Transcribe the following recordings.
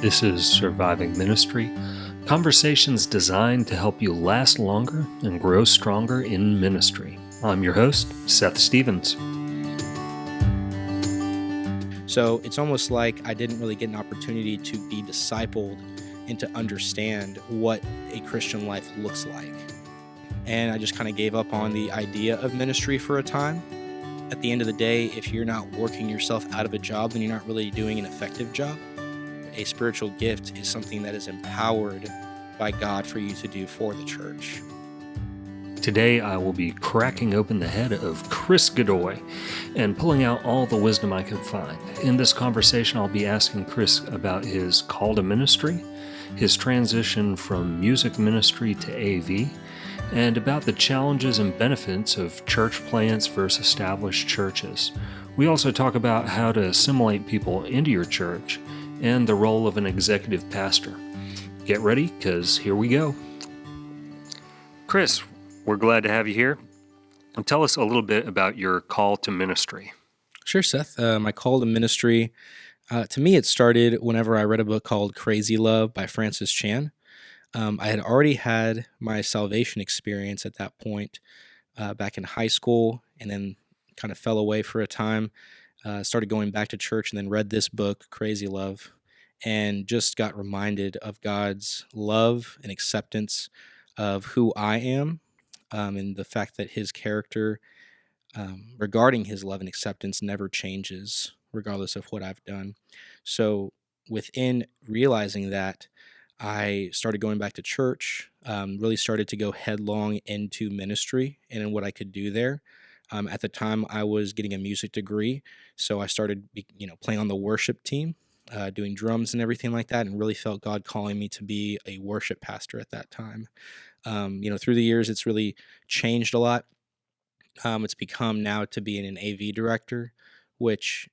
This is Surviving Ministry, conversations designed to help you last longer and grow stronger in ministry. I'm your host, Seth Stevens. So it's almost like I didn't really get an opportunity to be discipled and to understand what a Christian life looks like. And I just kind of gave up on the idea of ministry for a time. At the end of the day, if you're not working yourself out of a job, then you're not really doing an effective job. A spiritual gift is something that is empowered by God for you to do for the church. Today I will be cracking open the head of Chris Godoy and pulling out all the wisdom I could find. In this conversation, I'll be asking Chris about his call to ministry, his transition from music ministry to AV, and about the challenges and benefits of church plants versus established churches. We also talk about how to assimilate people into your church and the role of an executive pastor. Get ready, because here we go. Chris, we're glad to have you here. And tell us a little bit about your call to ministry. Sure, Seth. My call to ministry, to me, it started whenever I read a book called Crazy Love by Francis Chan. I had already had my salvation experience at that point back in high school, and then kind of fell away for a time, started going back to church, and then read this book, Crazy Love, and just got reminded of God's love and acceptance of who I am, and the fact that his character regarding his love and acceptance never changes regardless of what I've done. So within realizing that, I started going back to church, really started to go headlong into ministry and in what I could do there. At the time, I was getting a music degree, so I started, playing on the worship team, doing drums and everything like that, and really felt God calling me to be a worship pastor at that time. Through the years, it's really changed a lot. It's become now to be an AV director, which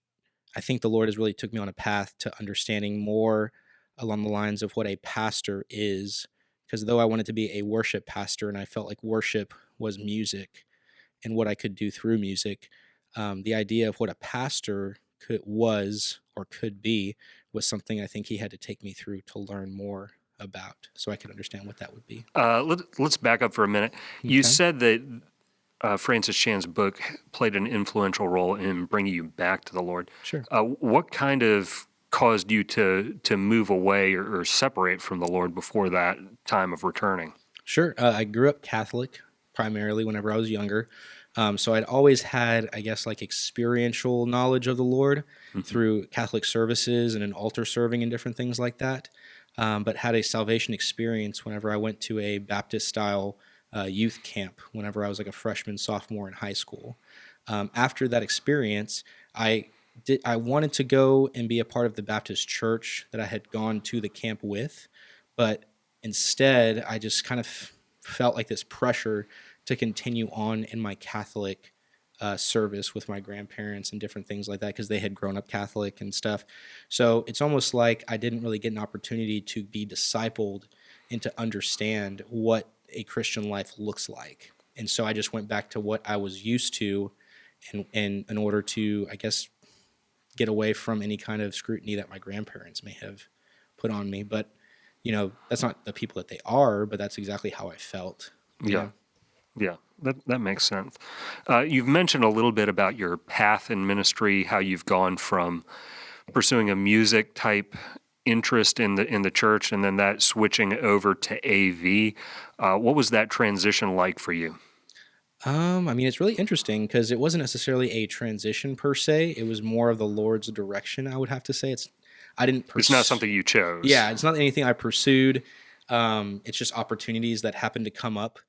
I think the Lord has really took me on a path to understanding more along the lines of what a pastor is. Because though I wanted to be a worship pastor and I felt like worship was music and what I could do through music, the idea of what a pastor could be was something I think he had to take me through to learn more about so I could understand what that would be. Let's back up for a minute. You Okay. said that Francis Chan's book played an influential role in bringing you back to the Lord. Sure. What kind of caused you to move away or separate from the Lord before that time of returning? Sure. I grew up Catholic primarily whenever I was younger. So I'd always had, I guess, like experiential knowledge of the Lord through Catholic services and an altar serving and different things like that. But had a salvation experience whenever I went to a Baptist style youth camp whenever I was like a freshman, sophomore in high school. After that experience, I wanted to go and be a part of the Baptist church that I had gone to the camp with, but instead I just kind of felt like this pressure to continue on in my Catholic service with my grandparents and different things like that because they had grown up Catholic and stuff. So it's almost like I didn't really get an opportunity to be discipled and to understand what a Christian life looks like. And so I just went back to what I was used to and in order to, I guess, get away from any kind of scrutiny that my grandparents may have put on me. But, that's not the people that they are, but that's exactly how I felt. Yeah. Yeah, that makes sense. You've mentioned a little bit about your path in ministry, how you've gone from pursuing a music type interest in the church and then that switching over to AV. What was that transition like for you? It's really interesting because it wasn't necessarily a transition per se. It was more of the Lord's direction, I would have to say. I didn't It's not something you chose. Yeah, it's not anything I pursued. It's just opportunities that happened to come up.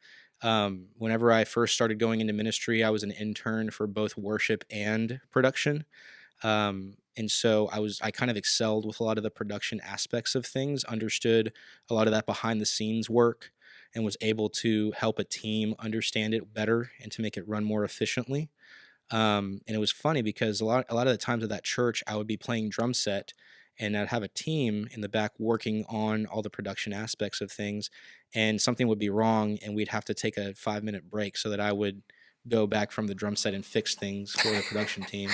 Whenever I first started going into ministry, I was an intern for both worship and production. And so I kind of excelled with a lot of the production aspects of things, understood a lot of that behind the scenes work, and was able to help a team understand it better and to make it run more efficiently. And it was funny because a lot of the times at that church, I would be playing drum set and I'd have a team in the back working on all the production aspects of things, and something would be wrong and we'd have to take a 5-minute break so that I would go back from the drum set and fix things for the production team.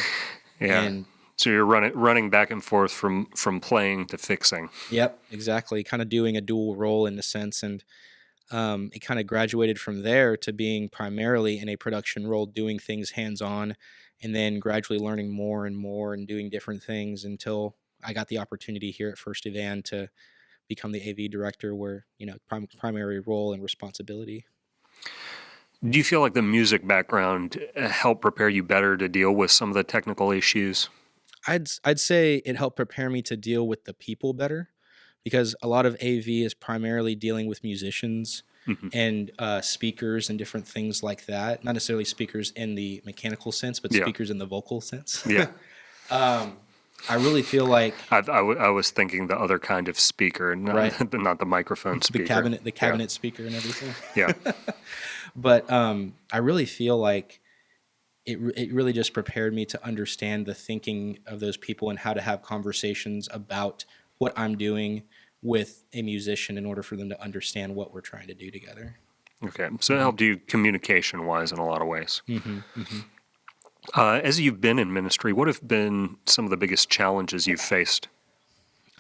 Yeah. And So you're running back and forth from playing to fixing. Yep, exactly. Kind of doing a dual role in a sense, and it kind of graduated from there to being primarily in a production role, doing things hands on, and then gradually learning more and more and doing different things until I got the opportunity here at First Evan to become the AV director, where primary role and responsibility. Do you feel like the music background helped prepare you better to deal with some of the technical issues? I'd say it helped prepare me to deal with the people better, because a lot of AV is primarily dealing with musicians Hmm. and speakers and different things like that. Not necessarily speakers in the mechanical sense, but Yeah, speakers in the vocal sense. yeah. um, I really feel like I was thinking the other kind of speaker, right, not the microphone the speaker. Yeah, cabinet speaker and everything. yeah. But I really feel like it really just prepared me to understand the thinking of those people and how to have conversations about what I'm doing with a musician in order for them to understand what we're trying to do together. Okay, so it helped you communication-wise in a lot of ways. Hmm. Hmm. As you've been in ministry, what have been some of the biggest challenges you've faced?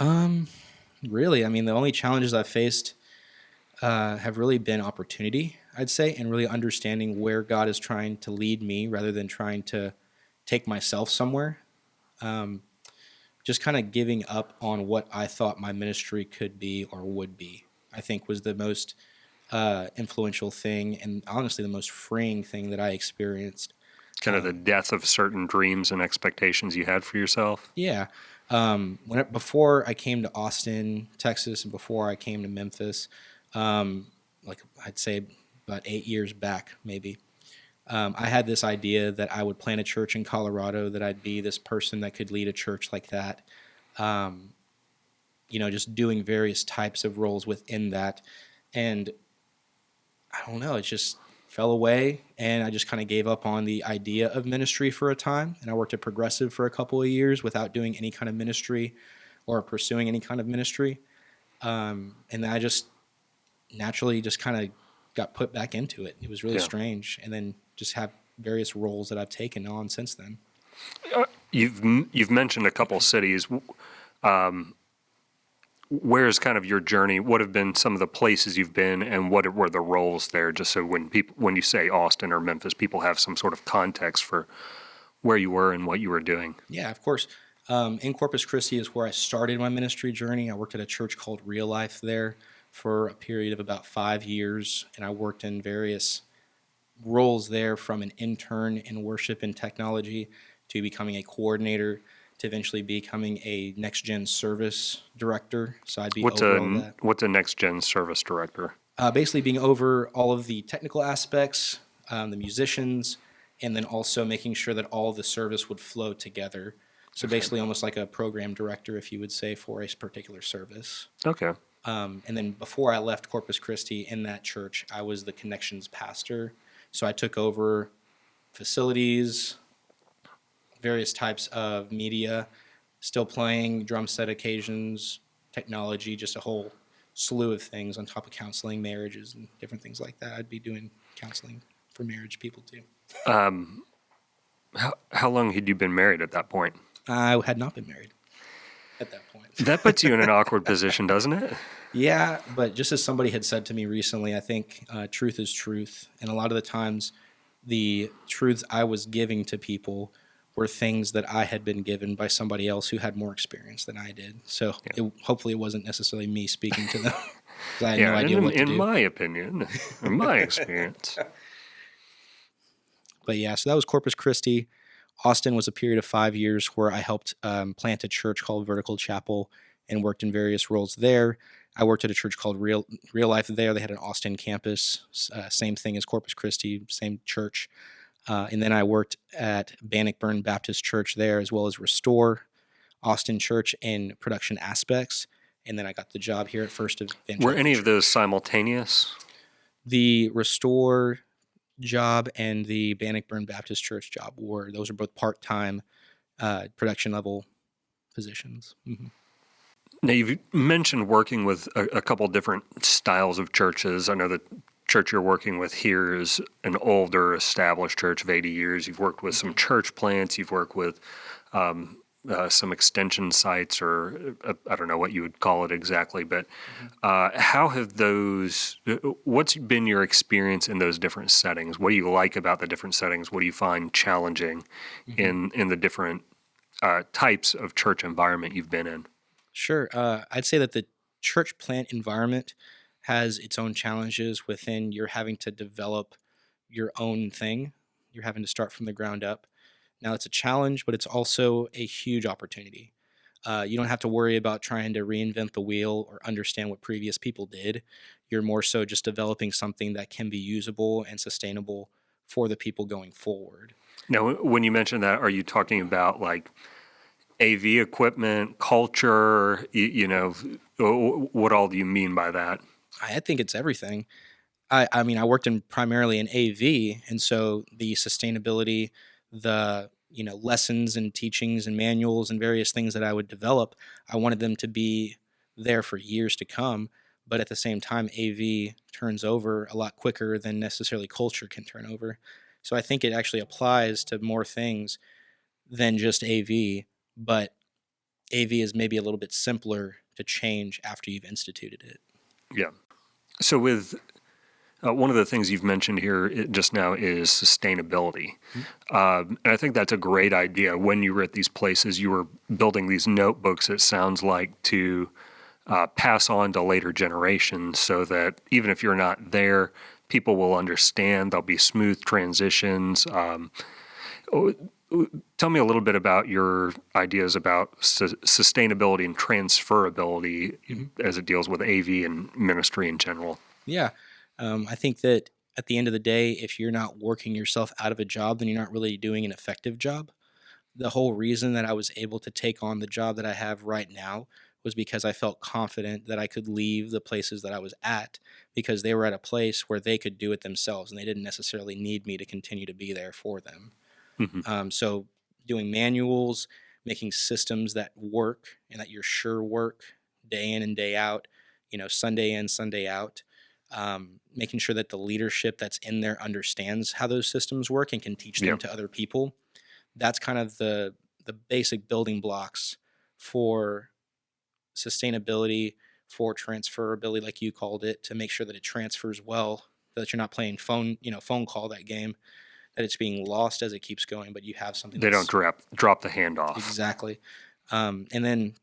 Really, I mean, the only challenges I've faced have really been opportunity, I'd say, and really understanding where God is trying to lead me rather than trying to take myself somewhere. Just kind of giving up on what I thought my ministry could be or would be, I think was the most influential thing and honestly the most freeing thing that I experienced. Kind of the death of certain dreams and expectations you had for yourself? Yeah. Before I came to Austin, Texas, and before I came to Memphis, like I'd say about 8 years back, maybe, I had this idea that I would plant a church in Colorado, that I'd be this person that could lead a church like that. Just doing various types of roles within that. And I don't know, it just fell away. And I just kind of gave up on the idea of ministry for a time. And I worked at Progressive for a couple of years without doing any kind of ministry or pursuing any kind of ministry. And then I just naturally just kind of got put back into it. It was really Yeah. strange. And then just have various roles that I've taken on since then. You've mentioned a couple cities. Where's kind of your journey? What have been some of the places you've been, and what were the roles there? Just so when you say Austin or Memphis, people have some sort of context for where you were and what you were doing. Yeah, of course. In Corpus Christi is where I started my ministry journey. I worked at a church called Real Life there for a period of about 5 years, and I worked in various roles there, from an intern in worship and technology to becoming a coordinator to eventually becoming a next gen service director. So I'd be over all that. What's a next gen service director? Basically, being over all of the technical aspects, the musicians, and then also making sure that all of the service would flow together. So basically, almost like a program director, if you would say, for a particular service. Okay. And then before I left Corpus Christi in that church, I was the connections pastor. So I took over facilities, various types of media, still playing drum set occasions, technology, just a whole slew of things on top of counseling, marriages, and different things like that. I'd be doing counseling for marriage people too. How long had you been married at that point? I had not been married at that point. That puts you in an awkward position, doesn't it? Yeah, but just as somebody had said to me recently, I think truth is truth. And a lot of the times, the truths I was giving to people were things that I had been given by somebody else who had more experience than I did. So hopefully it wasn't necessarily me speaking to them, 'cause I had no idea what to do. In my opinion, in my experience. But yeah, so that was Corpus Christi. Austin was a period of 5 years where I helped plant a church called Vertical Chapel and worked in various roles there. I worked at a church called Real Life there. They had an Austin campus, same thing as Corpus Christi, same church. And then I worked at Bannockburn Baptist Church there, as well as Restore Austin Church in production aspects. And then I got the job here at First Evangelical. Were any of those simultaneous? The Restore job and the Bannockburn Baptist Church job those are both part-time production level positions. Mm-hmm. Now, you've mentioned working with a couple different styles of churches. I know the church you're working with here is an older, established church of 80 years. You've worked with some church plants. You've worked with some extension sites, or I don't know what you would call it exactly, but Mhm. how have those, what's been your experience in those different settings? What do you like about the different settings? What do you find challenging Mhm. in the different types of church environment you've been in? Sure. I'd say that the church plant environment has its own challenges within you're having to develop your own thing. You're having to start from the ground up. Now, it's a challenge, but it's also a huge opportunity. You don't have to worry about trying to reinvent the wheel or understand what previous people did. You're more so just developing something that can be usable and sustainable for the people going forward. Now, when you mention that, are you talking about like AV equipment, culture, what all do you mean by that? I think it's everything. I mean, I worked in primarily in AV, and so the sustainability, the lessons and teachings and manuals and various things that I would develop, I wanted them to be there for years to come. But at the same time, AV turns over a lot quicker than necessarily culture can turn over. So I think it actually applies to more things than just AV, but AV is maybe a little bit simpler to change after you've instituted it. Yeah. So with one of the things you've mentioned here just now is sustainability. Mhm. And I think that's a great idea. When you were at these places, you were building these notebooks, it sounds like, to pass on to later generations so that even if you're not there, people will understand. There'll be smooth transitions. Oh, tell me a little bit about your ideas about sustainability and transferability Mhm. as it deals with AV and ministry in general. Yeah. I think that at the end of the day, if you're not working yourself out of a job, then you're not really doing an effective job. The whole reason that I was able to take on the job that I have right now was because I felt confident that I could leave the places that I was at because they were at a place where they could do it themselves and they didn't necessarily need me to continue to be there for them. Hmm. So doing manuals, making systems that work and that you're sure work day in and day out, Sunday in, Sunday out. Making sure that the leadership that's in there understands how those systems work and can teach Yeah. them to other people. That's kind of the basic building blocks for sustainability, for transferability, like you called it, to make sure that it transfers well, that you're not playing phone call that game, that it's being lost as it keeps going, but you have something They don't that's drop the handoff. exactly. And then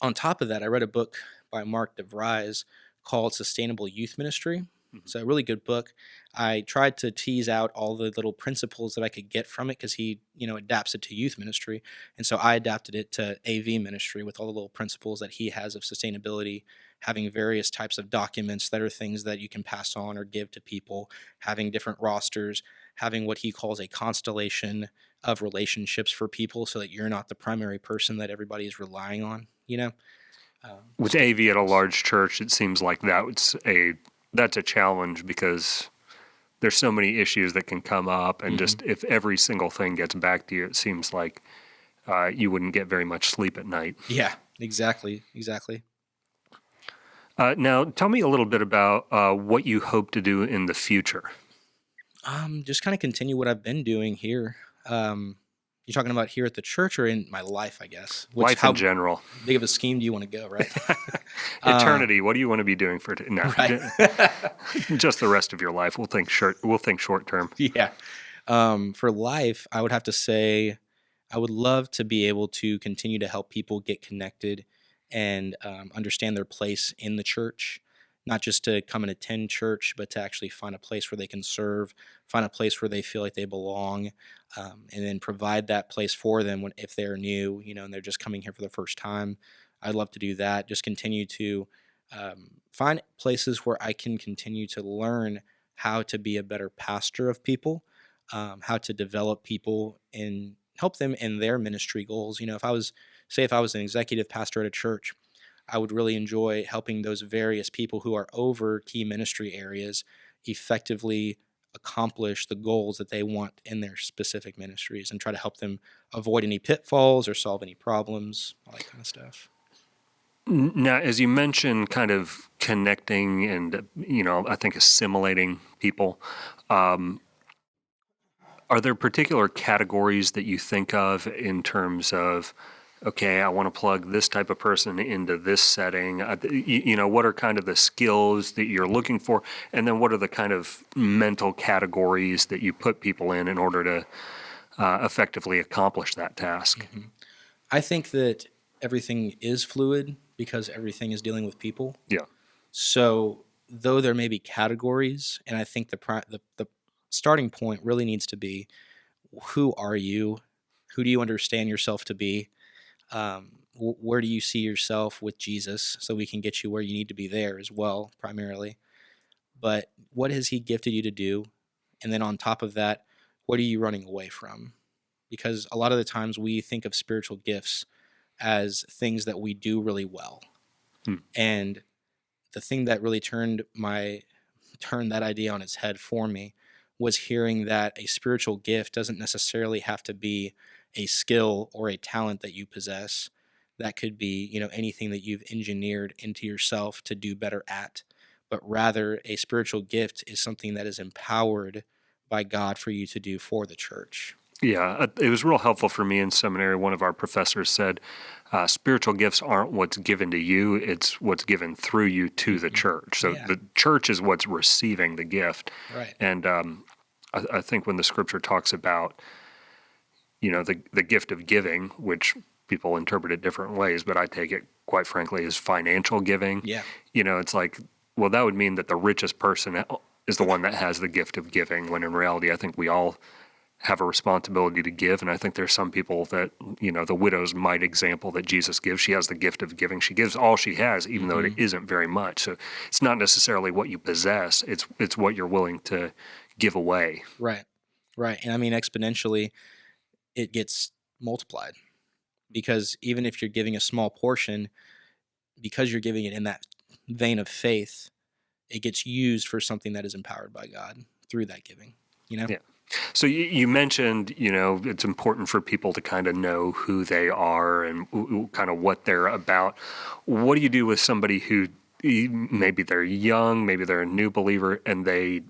on top of that, I read a book by Mark DeVries called Sustainable Youth Ministry. Mhm. It's a really good book. I tried to tease out all the little principles that I could get from it because he, adapts it to youth ministry. And so I adapted it to AV ministry with all the little principles that he has of sustainability, having various types of documents that are things that you can pass on or give to people, having different rosters, having what he calls a constellation of relationships for people so that you're not the primary person that everybody is relying on, With just different AV at a things. large church, it seems like that's a challenge because there's so many issues that can come up, and Hmm. just if every single thing gets back to you, it seems like you wouldn't get very much sleep at night. Yeah, exactly, exactly. Now, tell me a little bit about what you hope to do in the future. Just kind of continue what I've been doing here. You're talking about here at the church or in my life, I guess. Which Life in how general. big of a scheme do you want to go, right? uh, Eternity. What do you want to be doing for no? right. Just the rest of your life. We'll think short. We'll think short term. Yeah. For life, I would have to say I would love to be able to continue to help people get connected and understand their place in the church, not just to come and attend church, but to actually find a place where they can serve, find a place where they feel like they belong, and then provide that place for them if they're new, and they're just coming here for the first time. I'd love to do that. Just continue to find places where I can continue to learn how to be a better pastor of people, how to develop people and help them in their ministry goals. If I was an executive pastor at a church, I would really enjoy helping those various people who are over key ministry areas effectively accomplish the goals that they want in their specific ministries and try to help them avoid any pitfalls or solve any problems, all that kind of stuff. Now, as you mentioned, kind of connecting and I think assimilating people. Are there particular categories that you think of in terms of okay, I want to plug this type of person into this setting. What are kind of the skills that you're looking for? And then what are the kind of mental categories that you put people in order to effectively accomplish that task? Mhm. I think that everything is fluid because everything is dealing with people. Yeah. So though there may be categories, and I think the starting point really needs to be, who are you? Who do you understand yourself to be? Where do you see yourself with Jesus? So we can get you where you need to be there as well, primarily. But what has He gifted you to do? And then on top of that, what are you running away from? Because a lot of the times we think of spiritual gifts as things that we do really well. Hmm. And the thing that really turned that idea on its head for me was hearing that a spiritual gift doesn't necessarily have to be a skill or a talent that you possess. That could be, anything that you've engineered into yourself to do better at, but rather a spiritual gift is something that is empowered by God for you to do for the church. Yeah, it was real helpful for me in seminary. One of our professors said, spiritual gifts aren't what's given to you, it's what's given through you to the church. So Yeah. the church is what's receiving the gift. Right. And I think when the scripture talks about, the gift of giving, which people interpret it different ways, but I take it, quite frankly, as financial giving. Yeah. It's like, well, that would mean that the richest person is the one that has the gift of giving, when in reality, I think we all have a responsibility to give. And I think there's some people that, the widow's mite example that Jesus gives, she has the gift of giving. She gives all she has, even though it isn't very much. So it's not necessarily what you possess, it's what you're willing to give away. Right. Right. And I mean, exponentially, it gets multiplied, because even if you're giving a small portion, because you're giving it in that vein of faith, it gets used for something that is empowered by God through that giving, Yeah. So you mentioned, it's important for people to kind of know who they are and kind of what they're about. What do you do with somebody who maybe they're young, maybe they're a new believer, and they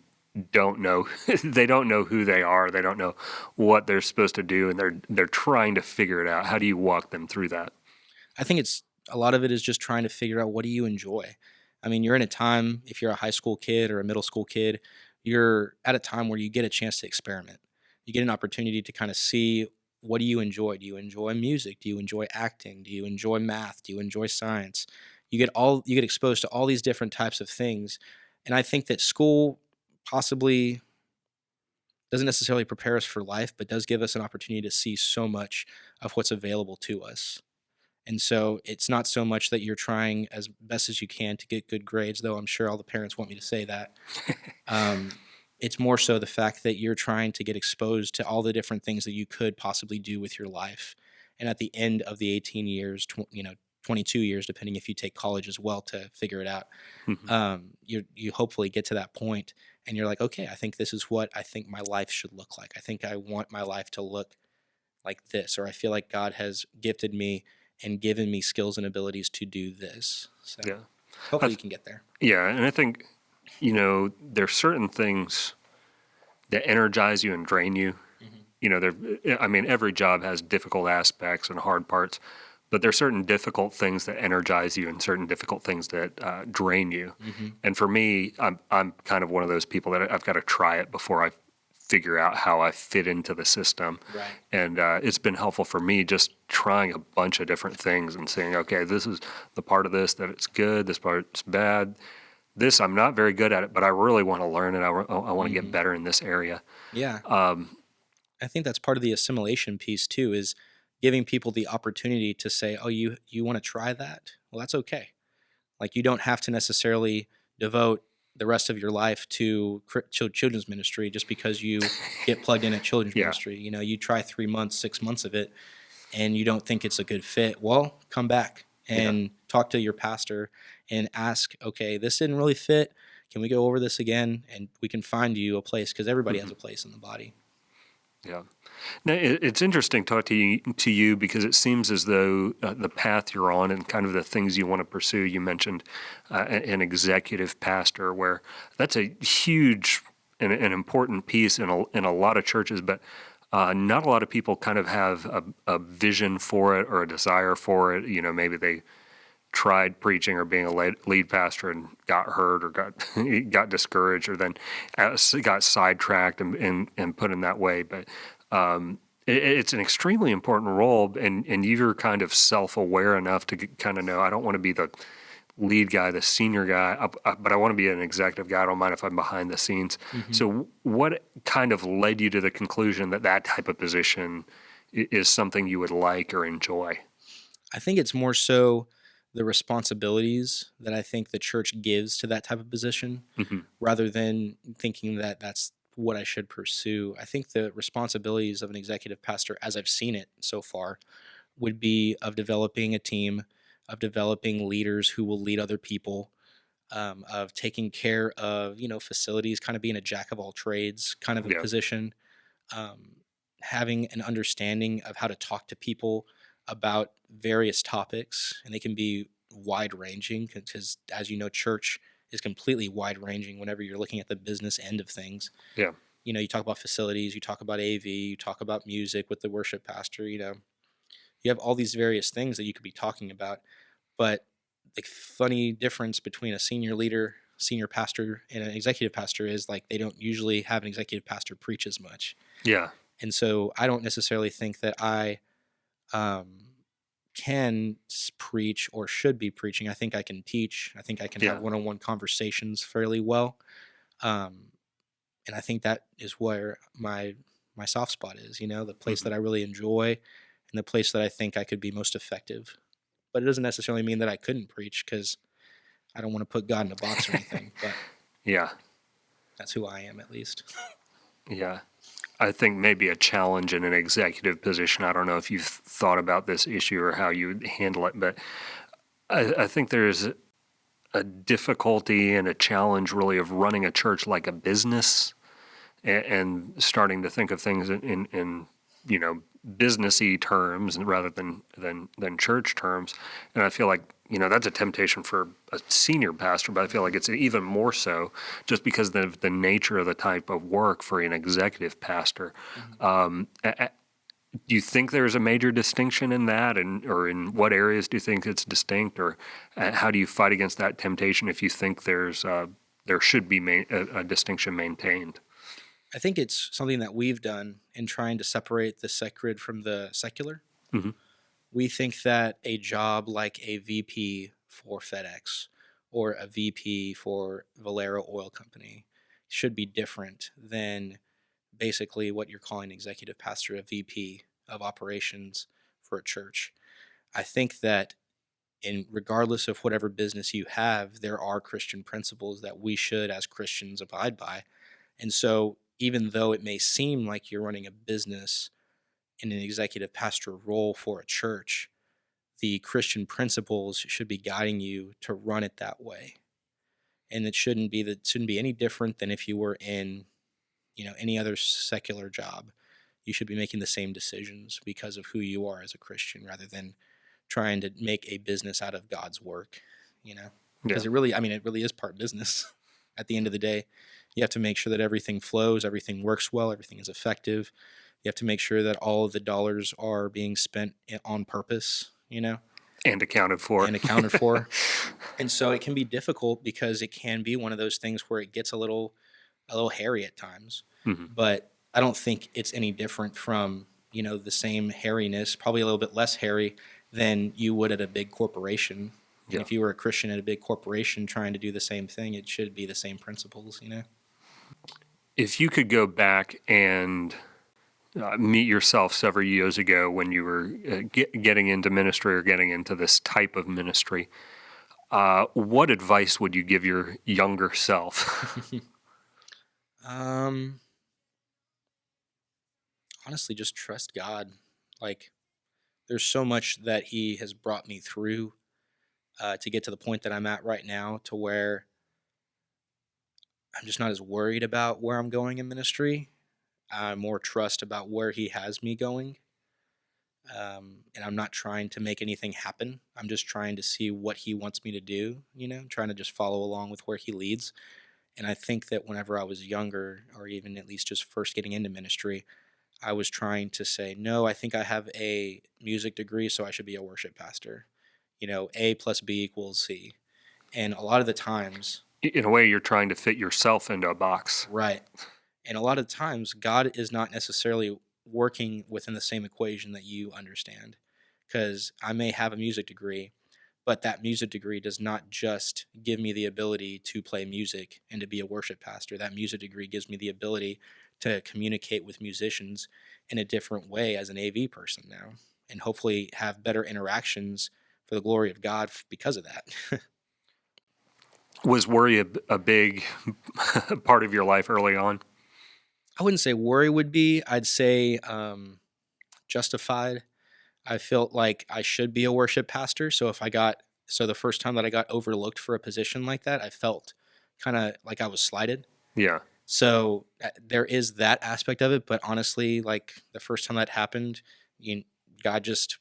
don't know they don't know who they are, they don't know what they're supposed to do, and they're trying to figure it out? How do you walk them through that? I think it's a lot of it is just trying to figure out, what do you enjoy? I mean, you're in a time, if you're a high school kid or a middle school kid, you're at a time where you get a chance to experiment. You get an opportunity to kind of see, what do you enjoy? Do you enjoy music? Do you enjoy acting? Do you enjoy math? Do you enjoy science? You get exposed to all these different types of things. And I think that school possibly doesn't necessarily prepare us for life, but does give us an opportunity to see so much of what's available to us. And so it's not so much that you're trying as best as you can to get good grades, though I'm sure all the parents want me to say that. It's more so the fact that you're trying to get exposed to all the different things that you could possibly do with your life. And at the end of the 18 years, 22 years, depending if you take college as well to figure it out, you hopefully get to that point and you're like, okay, I think this is what I think my life should look like. I think I want my life to look like this, or I feel like God has gifted me and given me skills and abilities to do this. So Yeah. hopefully you can get there. Yeah, and I think, there's certain things that energize you and drain you. Every job has difficult aspects and hard parts, but there's certain difficult things that energize you and certain difficult things that drain you. And for me, I'm kind of one of those people that I've got to try it before I figure out how I fit into the system. Right. And it's been helpful for me just trying a bunch of different things and saying, okay, this is the part of this that it's good, this part's bad. This, I'm not very good at it, but I really want to learn it. I want to get better in this area. Yeah. I think that's part of the assimilation piece too, is giving people the opportunity to say, oh, you want to try that? Well, that's okay. Like, you don't have to necessarily devote the rest of your life to children's ministry just because you get plugged in at children's Yeah. ministry. You try 3 months, 6 months of it, and you don't think it's a good fit. Well, come back and talk to your pastor and ask, okay, this didn't really fit. Can we go over this again? And we can find you a place, because everybody has a place in the body. Yeah. Now, it's interesting talking to you because it seems as though the path you're on and kind of the things you want to pursue, you mentioned an executive pastor, where that's a huge and an important piece in a lot of churches, but Not a lot of people kind of have a vision for it or a desire for it. Maybe they tried preaching or being a lead pastor and got hurt or got discouraged, or then got sidetracked and put in that way. But it's an extremely important role, and you're kind of self-aware enough to kind of know, I don't want to be the lead guy, the senior guy, but I want to be an executive guy. I don't mind if I'm behind the scenes. Hmm. So what kind of led you to the conclusion that that type of position is something you would like or enjoy? I think it's more so the responsibilities that I think the church gives to that type of position Hmm. rather than thinking that that's what I should pursue. I think the responsibilities of an executive pastor, as I've seen it so far, would be of developing a team, of developing leaders who will lead other people, of taking care of, facilities, kind of being a jack of all trades kind of a Yeah. position, um, having an understanding of how to talk to people about various topics, and they can be wide ranging because, as you know, church is completely wide ranging whenever you're looking at the business end of things. Yeah. You talk about facilities, you talk about AV, you talk about music with the worship pastor, you have all these various things that you could be talking about. But the funny difference between a senior leader, senior pastor, and an executive pastor is like they don't usually have an executive pastor preach as much. Yeah. And so I don't necessarily think that I um, can preach or should be preaching. I think I can teach. I think I can have Yeah. one-on-one conversations fairly well. Um, and I think that is where my soft spot is, the place Hmm. that I really enjoy and the place that I think I could be most effective. But it doesn't necessarily mean that I couldn't preach because I don't want to put God in a box or anything, but Yeah. that's who I am at least. Yeah. I think maybe a challenge in an executive position. I don't know if you've thought about this issue or how you would handle it, but I think there's a difficulty and a challenge really of running a church like a business, and starting to think of things in businessy terms rather than church terms. And I feel like that's a temptation for a senior pastor, but I feel like it's even more so just because of the nature of the type of work for an executive pastor. Mhm. Do you think there's a major distinction in that, and or in what areas do you think it's distinct, or how do you fight against that temptation if you think there should be a distinction maintained? I think it's something that we've done in trying to separate the sacred from the secular. Hmm. We think that a job like a VP for FedEx or a VP for Valero Oil Company should be different than basically what you're calling executive pastor, a VP of operations for a church. I think that in regardless of whatever business you have, there are Christian principles that we should as Christians abide by. And so even though it may seem like you're running a business in an executive pastor role for a church, the Christian principles should be guiding you to run it that way. And it shouldn't be any different than if you were in, any other secular job. You should be making the same decisions because of who you are as a Christian rather than trying to make a business out of God's work, Yeah. because it really is part business. At the end of the day, you have to make sure that everything flows, everything works well, everything is effective. You have to make sure that all of the dollars are being spent on purpose, And accounted for. and accounted for. And so it can be difficult because it can be one of those things where it gets a little hairy at times. Hmm. But I don't think it's any different from, the same hairiness, probably a little bit less hairy than you would at a big corporation. And Yeah. if you were a Christian at a big corporation trying to do the same thing, it should be the same principles. If you could go back and meet yourself several years ago when you were getting into ministry or getting into this type of ministry, what advice would you give your younger self? um, Honestly, just trust God. Like, there's so much that He has brought me through to get to the point that I'm at right now, to where I'm just not as worried about where I'm going in ministry. I more trust about where He has me going. And I'm not trying to make anything happen. I'm just trying to see what He wants me to do, trying to just follow along with where He leads. And I think that whenever I was younger, or even at least just first getting into ministry, I was trying to say, no, I think I have a music degree, so I should be a worship pastor. A plus B equals C. And a lot of the times, In a way, you're trying to fit yourself into a box. right. And a lot of times, God is not necessarily working within the same equation that you understand. Because I may have a music degree, but that music degree does not just give me the ability to play music and to be a worship pastor. That music degree gives me the ability to communicate with musicians in a different way as an AV person now, and hopefully have better interactions for the glory of God because of that. Was worry a big part of your life early on? I wouldn't say worry would be. I'd say justified. I felt like I should be a worship pastor. So the first time that I got overlooked for a position like that, I felt kind of like I was slighted. Yeah. So there is that aspect of it. But honestly, like the first time that happened, God just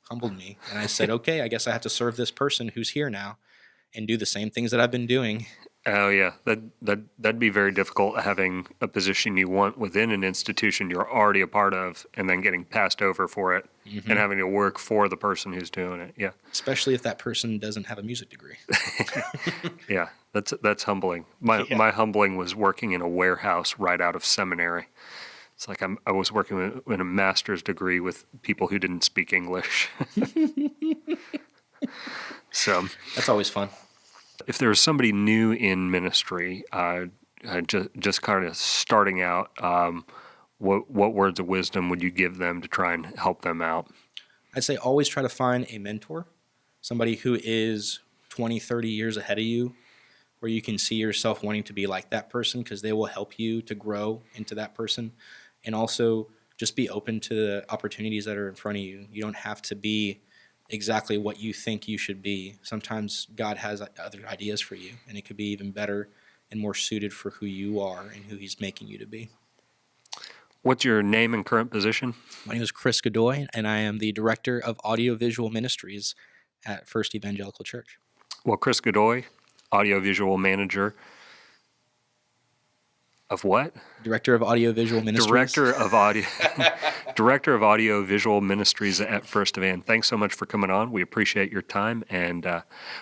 humbled me. And I said, okay, I guess I have to serve this person who's here now and do the same things that I've been doing. Oh yeah, that'd be very difficult, having a position you want within an institution you're already a part of, and then getting passed over for it, and having to work for the person who's doing it. Yeah, especially if that person doesn't have a music degree. Yeah, that's humbling. My humbling was working in a warehouse right out of seminary. It's like I was working in a master's degree with people who didn't speak English. So that's always fun. If there's somebody new in ministry, just kind of starting out, what words of wisdom would you give them to try and help them out? I'd say always try to find a mentor, somebody who is 20, 30 years ahead of you, where you can see yourself wanting to be like that person, because they will help you to grow into that person. And also just be open to the opportunities that are in front of you. You don't have to be exactly what you think you should be. Sometimes God has other ideas for you, and it could be even better and more suited for who you are and who he's making you to be. What's your name and current position? My name is Chris Godoy, and I am the Director of Audiovisual Ministries at First Evangelical Church. Well, Chris Godoy, Audiovisual Manager of what? Director of Audiovisual Ministries. Director of Audiovisual Ministries at First Evan. Thanks so much for coming on. We appreciate your time, and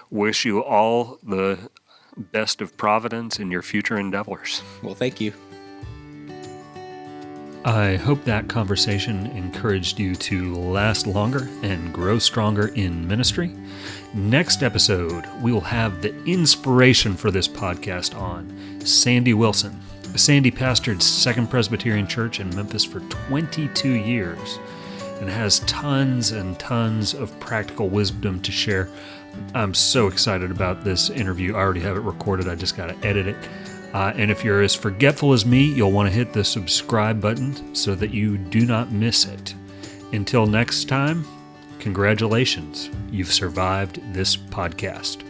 wish you all the best of providence in your future endeavors. Well, thank you. I hope that conversation encouraged you to last longer and grow stronger in ministry. Next episode, we will have the inspiration for this podcast on Sandy Wilson. Sandy pastored Second Presbyterian Church in Memphis for 22 years and has tons and tons of practical wisdom to share. I'm so excited about this interview. I already have it recorded. I just got to edit it. And if you're as forgetful as me, you'll want to hit the subscribe button so that you do not miss it. Until next time, congratulations. You've survived this podcast.